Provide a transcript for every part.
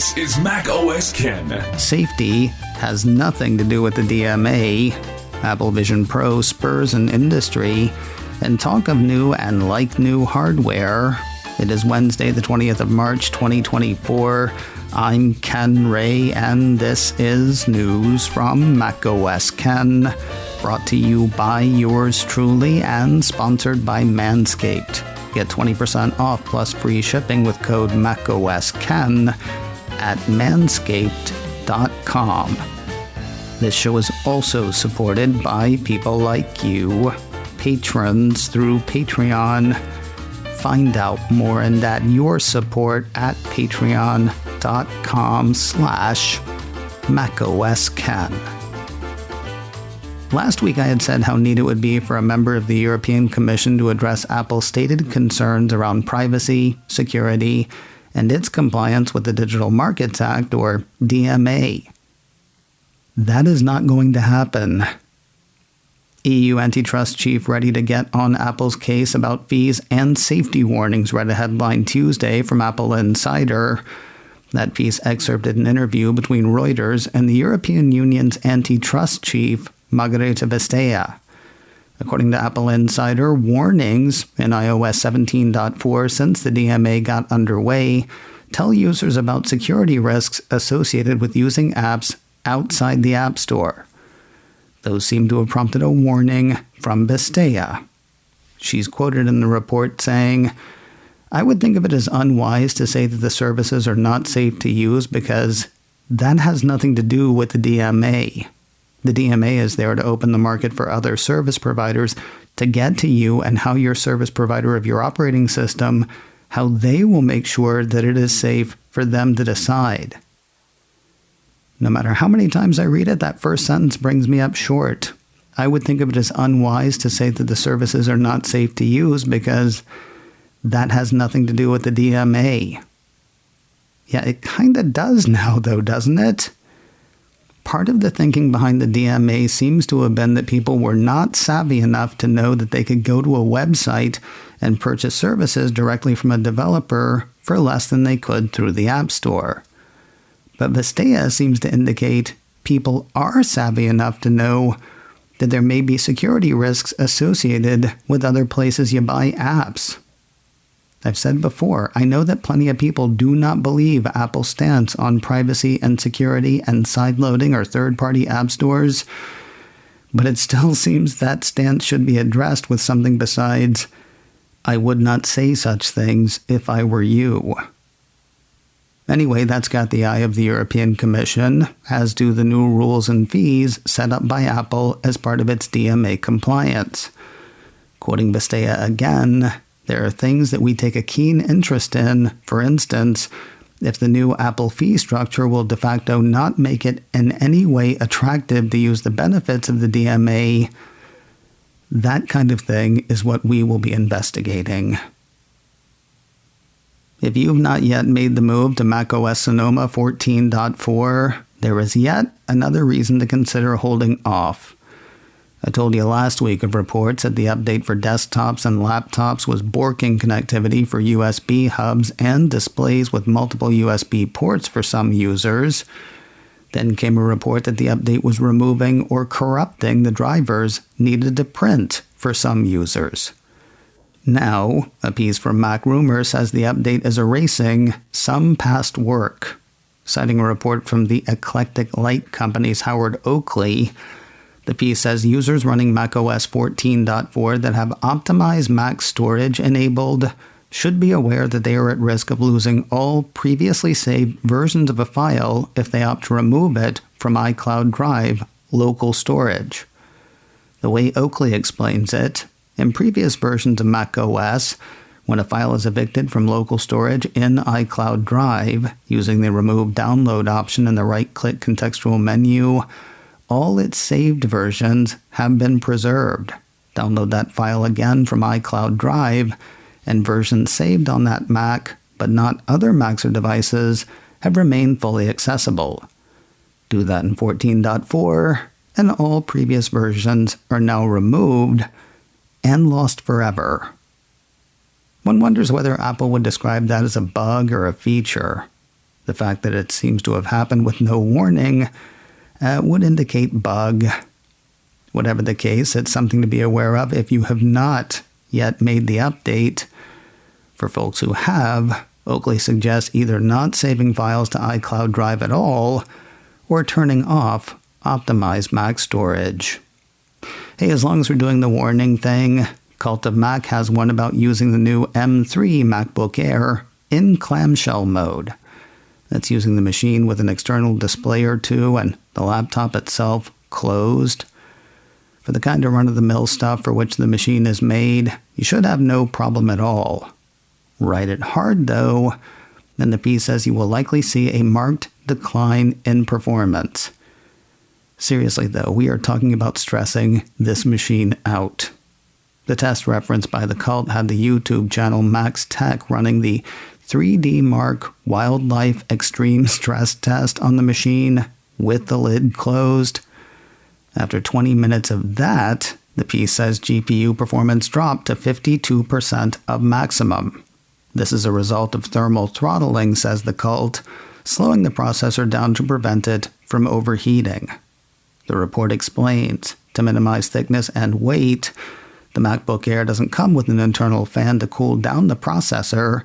This is macOS Ken. Safety has nothing to do with the DMA, Apple Vision Pro, Spurs, and industry, and talk of new and like-new hardware. It is Wednesday, the 20th of March, 2024. I'm Ken Ray, and this is news from macOS Ken, brought to you by yours truly and sponsored by Manscaped. Get 20% off plus free shipping with code macOSKen at manscaped.com. This show is also supported by people like you, patrons through Patreon. Find out more and add your support at patreon.com/macOSKen. Last week I had said how neat it would be for a member of the European Commission to address Apple's stated concerns around privacy, security, and its compliance with the Digital Markets Act, or DMA. That is not going to happen. EU Antitrust chief ready to get on Apple's case about fees and safety warnings read a headline Tuesday from Apple Insider. That piece excerpted an interview between Reuters and the European Union's antitrust chief, Margherita Vestager. According to Apple Insider, warnings in iOS 17.4 since the DMA got underway tell users about security risks associated with using apps outside the App Store. Those seem to have prompted a warning from Vestager. She's quoted in the report saying, "I would think of it as unwise to say that the services are not safe to use because that has nothing to do with the DMA. The DMA is there to open the market for other service providers to get to you and how your service provider of your operating system, how they will make sure that it is safe for them to decide." No matter how many times I read it, that first sentence brings me up short. I would think of it as unwise to say that the services are not safe to use because that has nothing to do with the DMA. Yeah, it kind of does now, though, doesn't it? Part of the thinking behind the DMA seems to have been that people were not savvy enough to know that they could go to a website and purchase services directly from a developer for less than they could through the App Store. But Vestager seems to indicate people are savvy enough to know that there may be security risks associated with other places you buy apps. I've said before, I know that plenty of people do not believe Apple's stance on privacy and security and sideloading or third-party app stores, but it still seems that stance should be addressed with something besides, "I would not say such things if I were you." Anyway, that's got the eye of the European Commission, as do the new rules and fees set up by Apple as part of its DMA compliance. Quoting Vestager again, "There are things that we take a keen interest in. For instance, if the new Apple fee structure will de facto not make it in any way attractive to use the benefits of the DMA, that kind of thing is what we will be investigating." If you've not yet made the move to macOS Sonoma 14.4, there is yet another reason to consider holding off. I told you last week of reports that the update for desktops and laptops was borking connectivity for USB hubs and displays with multiple USB ports for some users. Then came a report that the update was removing or corrupting the drivers needed to print for some users. Now, a piece from Mac Rumor says the update is erasing some past work. Citing a report from the Eclectic Light Company's Howard Oakley, the piece says users running macOS 14.4 that have optimized Mac storage enabled should be aware that they are at risk of losing all previously saved versions of a file if they opt to remove it from iCloud Drive local storage. The way Oakley explains it, in previous versions of macOS, when a file is evicted from local storage in iCloud Drive using the Remove Download option in the right-click contextual menu, all its saved versions have been preserved. Download that file again from iCloud Drive, and versions saved on that Mac, but not other Macs or devices, have remained fully accessible. Do that in 14.4, and all previous versions are now removed and lost forever. One wonders whether Apple would describe that as a bug or a feature. The fact that it seems to have happened with no warning would indicate bug. Whatever the case, it's something to be aware of if you have not yet made the update. For folks who have, Oakley suggests either not saving files to iCloud Drive at all or turning off optimized Mac storage. Hey, as long as we're doing the warning thing, Cult of Mac has one about using the new M3 MacBook Air in clamshell mode. That's using the machine with an external display or two and the laptop itself closed. For the kind of run-of-the-mill stuff for which the machine is made, you should have no problem at all. Write it hard, though, then the piece says you will likely see a marked decline in performance. Seriously, though, we are talking about stressing this machine out. The test referenced by the cult had the YouTube channel Max Tech running the 3D Mark Wildlife Extreme Stress Test on the machine with the lid closed. After 20 minutes of that, the piece says GPU performance dropped to 52% of maximum. This is a result of thermal throttling, says the cult, slowing the processor down to prevent it from overheating. The report explains, to minimize thickness and weight, the MacBook Air doesn't come with an internal fan to cool down the processor,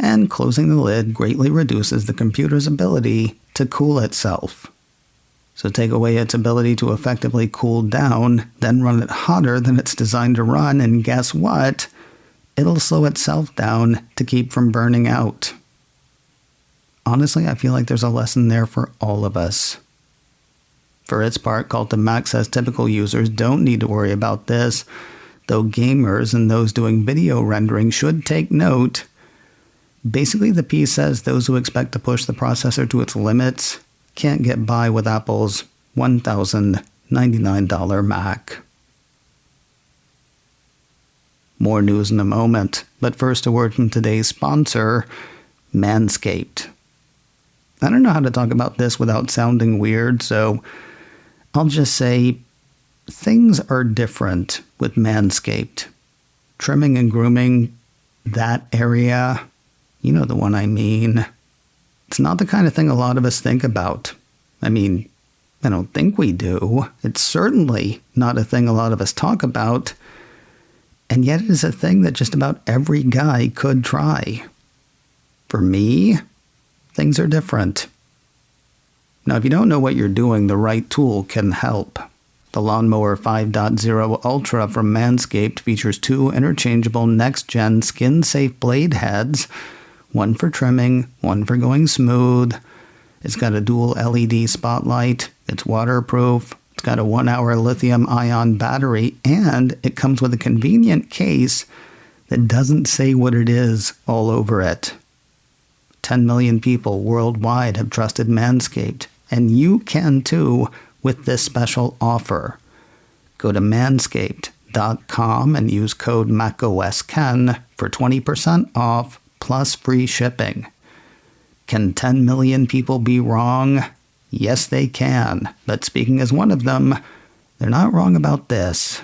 and closing the lid greatly reduces the computer's ability to cool itself. So take away its ability to effectively cool down, then run it hotter than it's designed to run, and guess what? It'll slow itself down to keep from burning out. Honestly, I feel like there's a lesson there for all of us. For its part, Cult of Mac says typical users don't need to worry about this, though gamers and those doing video rendering should take note. Basically, the piece says those who expect to push the processor to its limits can't get by with Apple's $1,099 Mac. More news in a moment, but first a word from today's sponsor, Manscaped. I don't know how to talk about this without sounding weird, so I'll just say things are different with Manscaped. Trimming and grooming, that area, you know the one I mean. It's not the kind of thing a lot of us think about. I mean, I don't think we do. It's certainly not a thing a lot of us talk about. And yet it is a thing that just about every guy could try. For me, things are different. Now, if you don't know what you're doing, the right tool can help. The Lawnmower 5.0 Ultra from Manscaped features 2 interchangeable next-gen skin-safe blade heads, one for trimming, one for going smooth. It's got a dual LED spotlight, it's waterproof, it's got a 1-hour lithium-ion battery, and it comes with a convenient case that doesn't say what it is all over it. 10 million people worldwide have trusted Manscaped, and you can too with this special offer. Go to manscaped.com and use code macOSKen for 20% off plus free shipping. Can 10 million people be wrong? Yes, they can. But speaking as one of them, they're not wrong about this.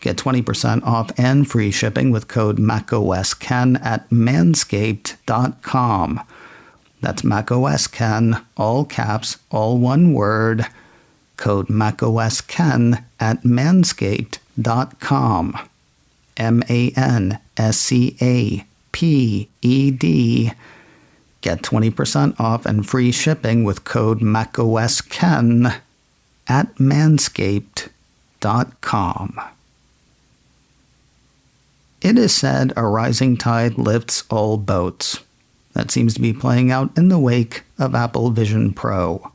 Get 20% off and free shipping with code macOSKen at manscaped.com. That's macOSKen, all caps, all one word. Code macOSKen at manscaped.com. MANSCAPED. Get 20% off and free shipping with code macOSKen at manscaped.com. It is said a rising tide lifts all boats. That seems to be playing out in the wake of Apple Vision Pro.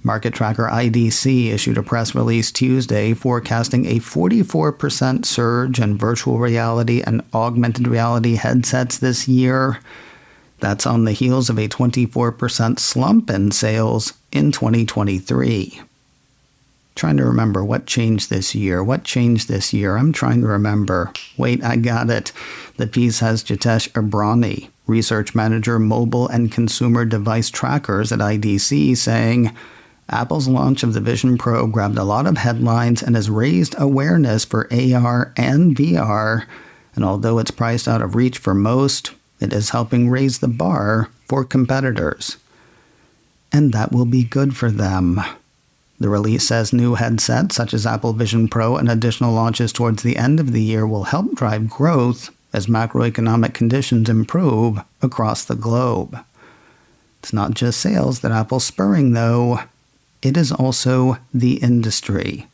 Market tracker IDC issued a press release Tuesday forecasting a 44% surge in virtual reality and augmented reality headsets this year. That's on the heels of a 24% slump in sales in 2023. Trying to remember what changed this year. I'm trying to remember. Wait, I got it. The piece has Jitesh Abrani, research manager, mobile and consumer device trackers at IDC, saying, Apple's launch of the Vision Pro grabbed a lot of headlines and has raised awareness for AR and VR, and although it's priced out of reach for most, it is helping raise the bar for competitors. and that will be good for them. The release says new headsets such as Apple Vision Pro and additional launches towards the end of the year will help drive growth as macroeconomic conditions improve across the globe. It's not just sales that Apple's spurring, though. It is also the industry.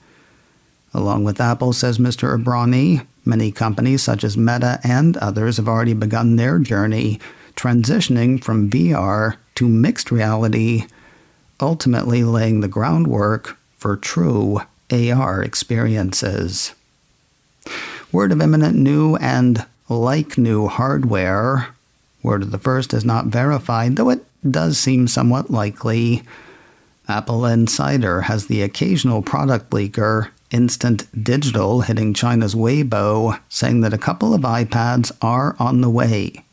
Along with Apple, says Mr. Abrani, many companies such as Meta and others have already begun their journey transitioning from VR to mixed reality, ultimately laying the groundwork for true AR experiences. Word of imminent new and like new hardware. Word of the first is not verified, though it does seem somewhat likely. Apple Insider has the occasional product leaker, Instant Digital, hitting China's Weibo, saying that a couple of iPads are on the way.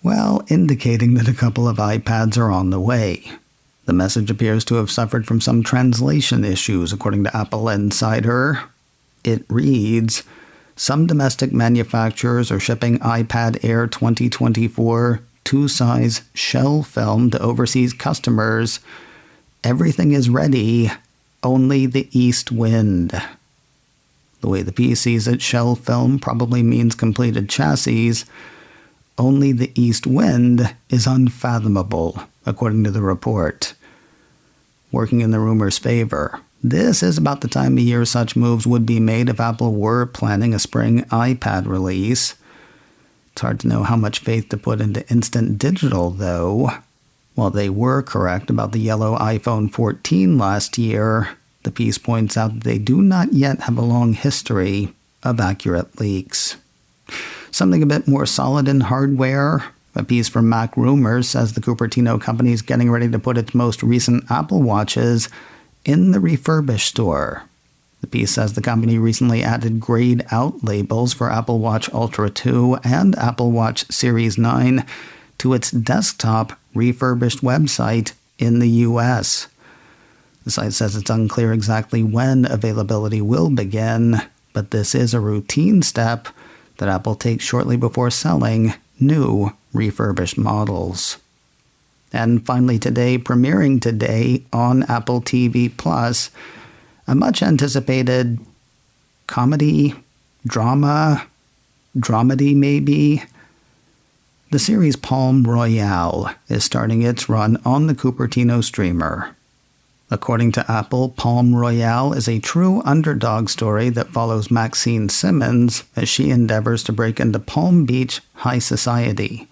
Well, indicating that a couple of iPads are on the way. The message appears to have suffered from some translation issues, according to Apple Insider. It reads, some domestic manufacturers are shipping iPad Air 2024 2-size shell film to overseas customers. Everything is ready, only the east wind. The way the piece sees it, shell film probably means completed chassis. Only the east wind is unfathomable, according to the report. Working in the rumor's favor, this is about the time of year such moves would be made if Apple were planning a spring iPad release. It's hard to know how much faith to put into Instant Digital, though. While they were correct about the yellow iPhone 14 last year, the piece points out that they do not yet have a long history of accurate leaks. Something a bit more solid in hardware. A piece from Mac Rumors says the Cupertino company is getting ready to put its most recent Apple Watches in the Refurbished store. The piece says the company recently added grayed out labels for Apple Watch Ultra 2 and Apple Watch Series 9 to its desktop Refurbished website in the US. The site says it's unclear exactly when availability will begin, but this is a routine step that Apple takes shortly before selling new refurbished models. And finally today, premiering today on Apple TV Plus, a much-anticipated comedy, dramedy maybe. The series Palm Royale is starting its run on the Cupertino streamer. According to Apple, Palm Royale is a true underdog story that follows Maxine Simmons as she endeavors to break into Palm Beach high society.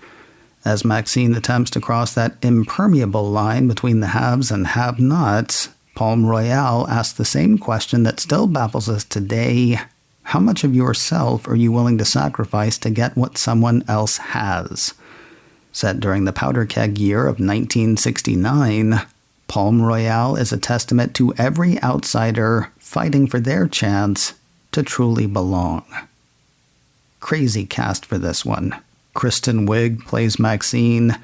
As Maxine attempts to cross that impermeable line between the haves and have-nots, Palm Royale asks the same question that still baffles us today. How much of yourself are you willing to sacrifice to get what someone else has? Set during the powder keg year of 1969, Palm Royale is a testament to every outsider fighting for their chance to truly belong. Crazy cast for this one. Kristen Wiig plays Maxine.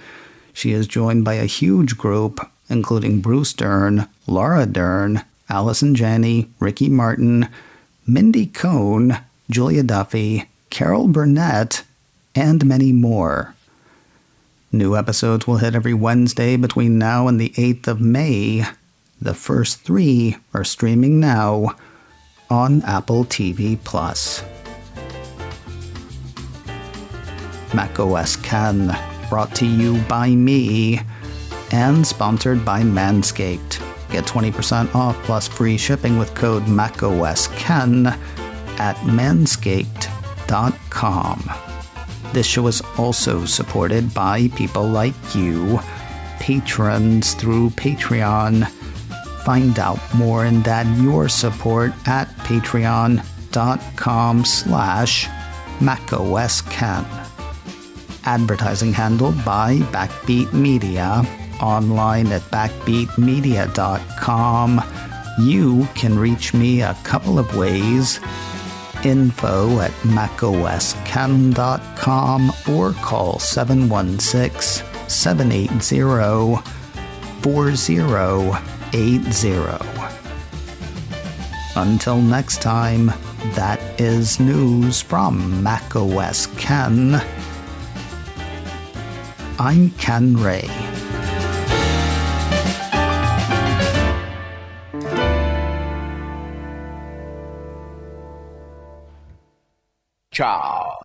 She is joined by a huge group, including Bruce Dern, Laura Dern, Allison Janney, Ricky Martin, Mindy Cohn, Julia Duffy, Carol Burnett, and many more. New episodes will hit every Wednesday between now and the 8th of May. The first 3 are streaming now on Apple TV+. macOS Can, brought to you by me and sponsored by Manscaped. Get 20% off plus free shipping with code macOSCAN at manscaped.com. This show is also supported by people like you, patrons through Patreon. Find out more and add your support at patreon.com/macoscan. Advertising handled by Backbeat Media, online at backbeatmedia.com. You can reach me a couple of ways. Info at macoscan.com or call 716-780-4080. Until next time, that is news from macOS Ken. I'm Ken Ray. Ciao.